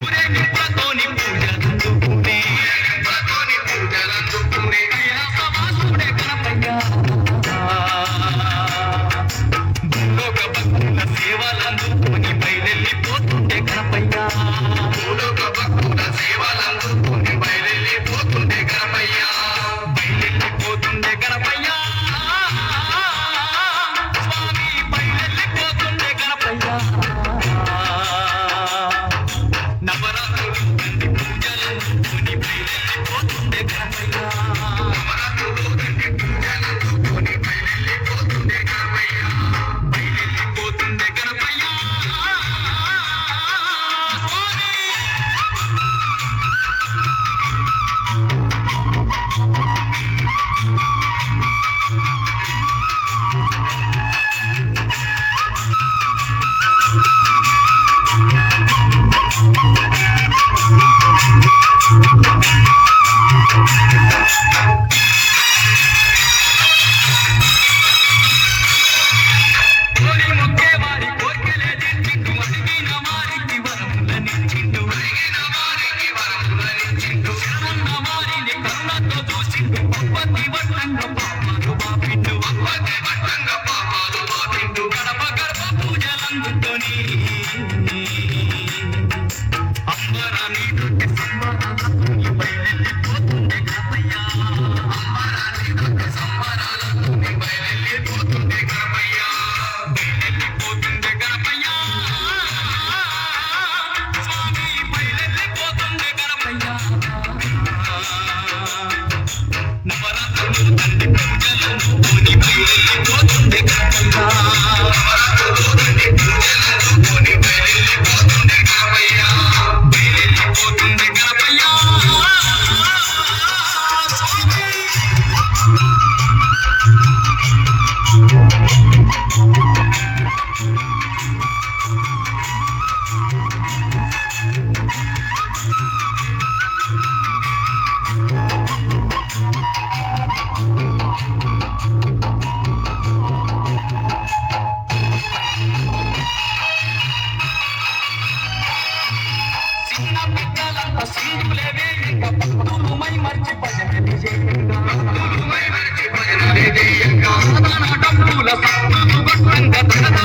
ఊరేగింపులతోని పూజలందుకునే కైలాసవాసుడే గణపయ్య భూలోక భక్తుల సేవలందుకుని బయలెళ్ళిపోతుండే గణపయ్య బయలెళ్ళిపోతుండే గణపయ్య స్వామి బయలెళ్ళిపోతుండే గణపయ్య నవరాత్రులు తండ్రి పూజలందుకుని బయలెళ్ళిపోతుండే గణపయ్య బయలెళ్ళిపోతుండే గణపయ్య స్వామి కోరి మొక్కే వారి కోర్కెలే తెచ్చిండు అడిగిన వారికి వరములనిచ్చిండు శరణన్న వారిని కరుణతో చూసిండు పప్పతి వట్టంగ పాపాలు బాపిండు గడప గడప పూజలందుకొని అంబరాని దొరికి సంబరాలతోని బయలెళ్ళిపోతుండే గణపయ్య బయలెళ్ళిపోతుండే గణపయ్య స్వామి బయలెళ్ళిపోతుండే గణపయ్య నవరాత్రులు తండ్రి పూజలందుకుని బయలెళ్ళిపోతుండే గణపయ్య బయలెళ్ళిపోతుండే గణపయ్య స్వామి చిన్న పిల్లలంతా సింగులేవే ఇక భక్తులు మై మర్చి భజనలు చేయంగా డబ్బుల సత్తులు గట్టంగా